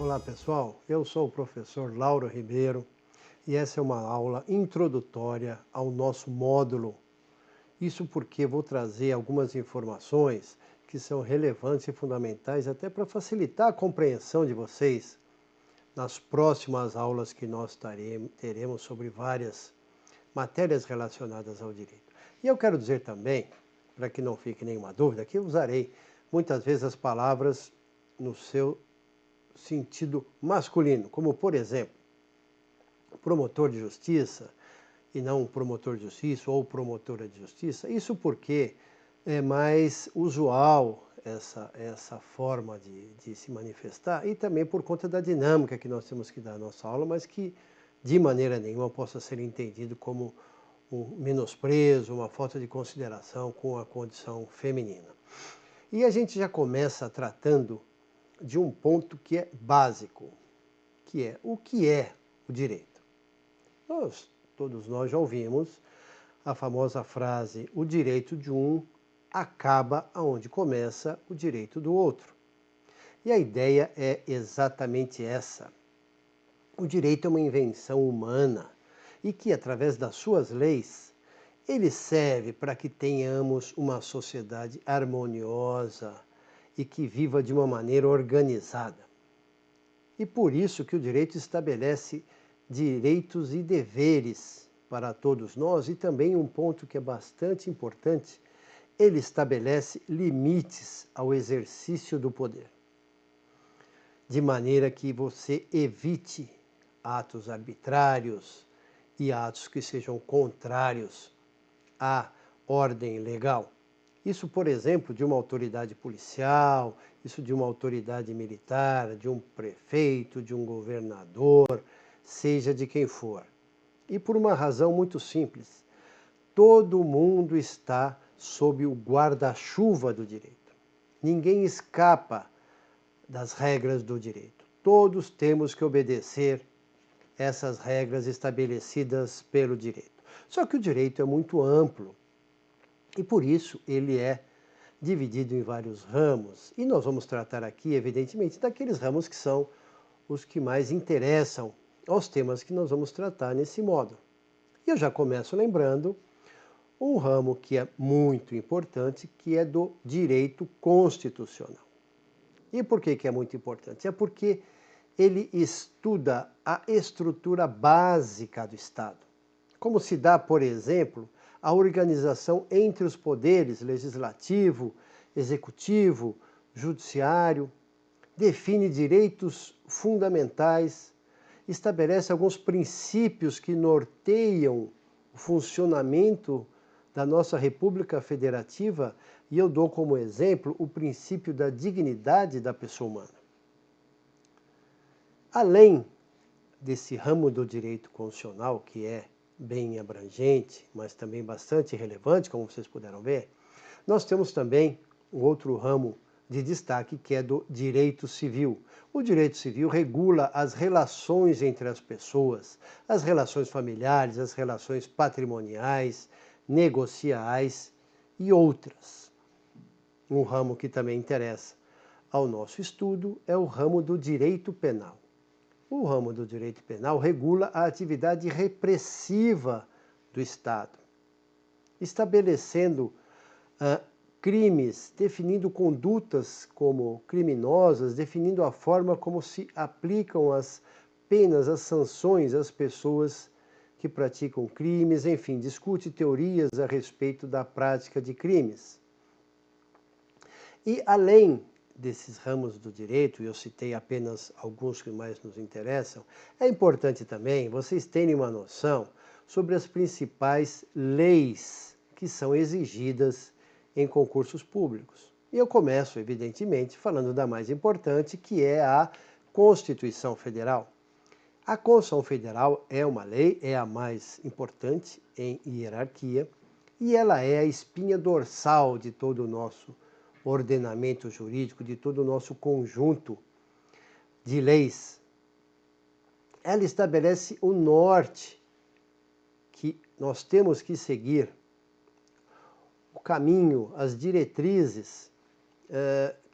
Olá pessoal, eu sou o professor Lauro Ribeiro e essa é uma aula introdutória ao nosso módulo. Isso porque vou trazer algumas informações que são relevantes e fundamentais até para facilitar a compreensão de vocês nas próximas aulas que nós teremos sobre várias matérias relacionadas ao direito. E eu quero dizer também, para que não fique nenhuma dúvida, que eu usarei muitas vezes as palavras no seu sentido masculino, como por exemplo, promotor de justiça e não promotor de justiça ou promotora de justiça. Isso porque é mais usual essa forma de se manifestar e também por conta da dinâmica que nós temos que dar à nossa aula, mas que de maneira nenhuma possa ser entendido como um menosprezo, uma falta de consideração com a condição feminina. E a gente já começa tratando de um ponto que é básico, que é o que é o direito. Todos nós já ouvimos a famosa frase, o direito de um acaba aonde começa o direito do outro. E a ideia é exatamente essa. O direito é uma invenção humana e que, através das suas leis, ele serve para que tenhamos uma sociedade harmoniosa e que viva de uma maneira organizada. E por isso que o direito estabelece direitos e deveres para todos nós e também um ponto que é bastante importante, ele estabelece limites ao exercício do poder. De maneira que você evite atos arbitrários e atos que sejam contrários à ordem legal. Isso, por exemplo, de uma autoridade policial, isso de uma autoridade militar, de um prefeito, de um governador, seja de quem for. E por uma razão muito simples, todo mundo está sob o guarda-chuva do direito. Ninguém escapa das regras do direito. Todos temos que obedecer essas regras estabelecidas pelo direito. Só que o direito é muito amplo. E por isso ele é dividido em vários ramos. E nós vamos tratar aqui, evidentemente, daqueles ramos que são os que mais interessam aos temas que nós vamos tratar nesse módulo. E eu já começo lembrando um ramo que é muito importante, que é do direito constitucional. E por que é muito importante? É porque ele estuda a estrutura básica do Estado. Como se dá, por exemplo, a organização entre os poderes legislativo, executivo, judiciário, define direitos fundamentais, estabelece alguns princípios que norteiam o funcionamento da nossa República Federativa, e eu dou como exemplo o princípio da dignidade da pessoa humana. Além desse ramo do direito constitucional, que é bem abrangente, mas também bastante relevante, como vocês puderam ver, nós temos também um outro ramo de destaque, que é do direito civil. O direito civil regula as relações entre as pessoas, as relações familiares, as relações patrimoniais, negociais e outras. Um ramo que também interessa ao nosso estudo é o ramo do direito penal. O ramo do direito penal regula a atividade repressiva do Estado, estabelecendo crimes, definindo condutas como criminosas, definindo a forma como se aplicam as penas, as sanções às pessoas que praticam crimes, enfim, discute teorias a respeito da prática de crimes. E além desses ramos do direito, e eu citei apenas alguns que mais nos interessam, é importante também vocês terem uma noção sobre as principais leis que são exigidas em concursos públicos. E eu começo, evidentemente, falando da mais importante, que é a Constituição Federal. A Constituição Federal é uma lei, é a mais importante em hierarquia, e ela é a espinha dorsal de todo o nosso ordenamento jurídico, de todo o nosso conjunto de leis. Ela estabelece o norte que nós temos que seguir, o caminho, as diretrizes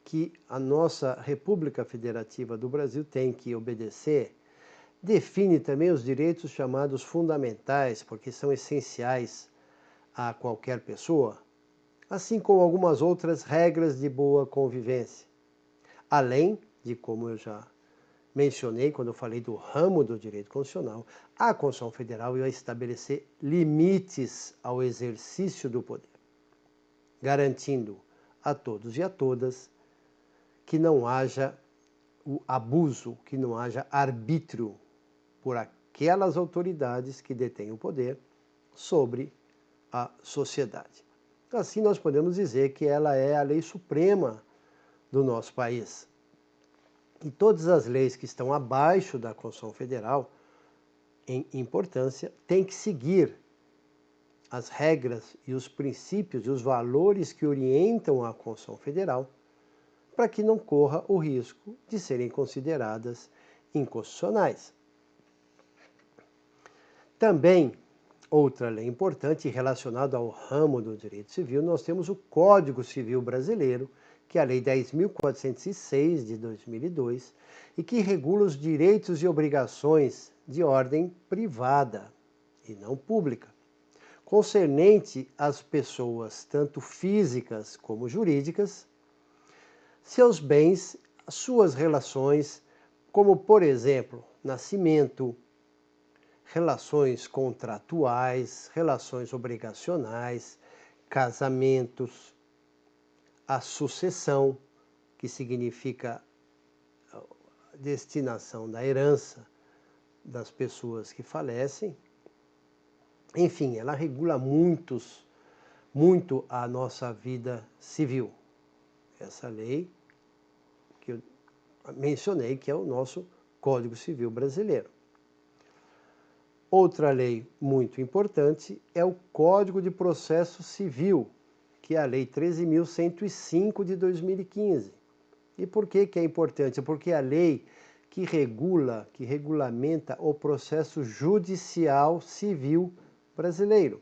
que a nossa República Federativa do Brasil tem que obedecer, define também os direitos chamados fundamentais, porque são essenciais a qualquer pessoa, assim como algumas outras regras de boa convivência. Além de, como eu já mencionei quando eu falei do ramo do direito constitucional, a Constituição Federal vai estabelecer limites ao exercício do poder, garantindo a todos e a todas que não haja o abuso, que não haja arbítrio por aquelas autoridades que detêm o poder sobre a sociedade. Assim, nós podemos dizer que ela é a lei suprema do nosso país. E todas as leis que estão abaixo da Constituição Federal, em importância, têm que seguir as regras e os princípios e os valores que orientam a Constituição Federal, para que não corra o risco de serem consideradas inconstitucionais. Também, outra lei importante relacionada ao ramo do direito civil, nós temos o Código Civil Brasileiro, que é a Lei 10.406 de 2002, e que regula os direitos e obrigações de ordem privada e não pública, concernente às pessoas, tanto físicas como jurídicas, seus bens, suas relações, como, por exemplo, nascimento, relações contratuais, relações obrigacionais, casamentos, a sucessão, que significa a destinação da herança das pessoas que falecem. Enfim, ela regula muito a nossa vida civil. Essa lei que eu mencionei, que é o nosso Código Civil Brasileiro. Outra lei muito importante é o Código de Processo Civil, que é a Lei 13.105 de 2015. E por que é importante? Porque é a lei que regulamenta o processo judicial civil brasileiro.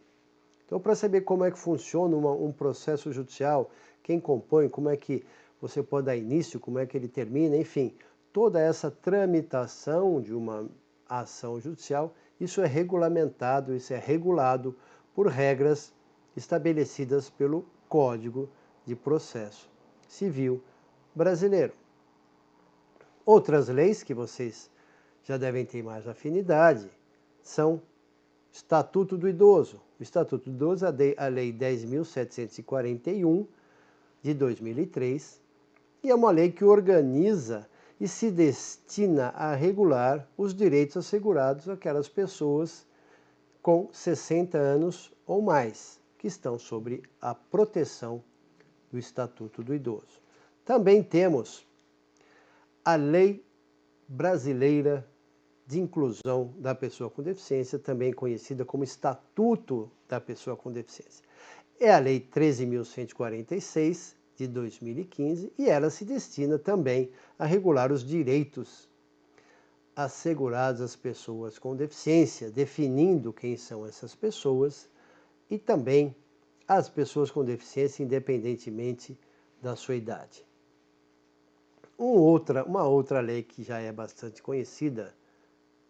Então, para saber como é que funciona um processo judicial, quem compõe, como é que você pode dar início, como é que ele termina, enfim, toda essa tramitação de uma ação judicial, isso é regulamentado, isso é regulado por regras estabelecidas pelo Código de Processo Civil Brasileiro. Outras leis que vocês já devem ter mais afinidade são Estatuto do Idoso. O Estatuto do Idoso é a Lei 10.741 de 2003 e é uma lei que organiza e se destina a regular os direitos assegurados àquelas pessoas com 60 anos ou mais, que estão sob a proteção do Estatuto do Idoso. Também temos a Lei Brasileira de Inclusão da Pessoa com Deficiência, também conhecida como Estatuto da Pessoa com Deficiência. É a Lei 13.146 de 2015 e ela se destina também a regular os direitos assegurados às pessoas com deficiência, definindo quem são essas pessoas e também as pessoas com deficiência, independentemente da sua idade. Uma outra lei que já é bastante conhecida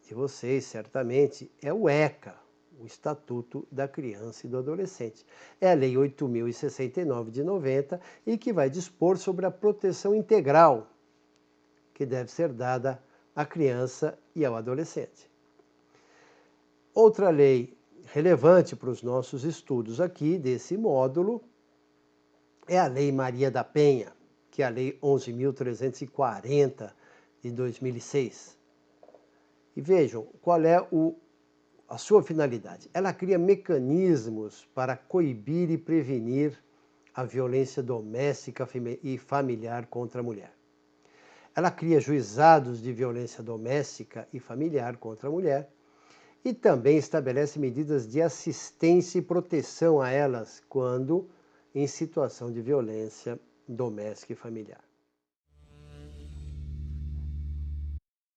de vocês, certamente, é o ECA, o Estatuto da Criança e do Adolescente. É a Lei 8.069 de 90 e que vai dispor sobre a proteção integral que deve ser dada à criança e ao adolescente. Outra lei relevante para os nossos estudos aqui desse módulo é a Lei Maria da Penha, que é a Lei 11.340 de 2006. E vejam, qual é a sua finalidade? Ela cria mecanismos para coibir e prevenir a violência doméstica e familiar contra a mulher. Ela cria juizados de violência doméstica e familiar contra a mulher e também estabelece medidas de assistência e proteção a elas quando em situação de violência doméstica e familiar.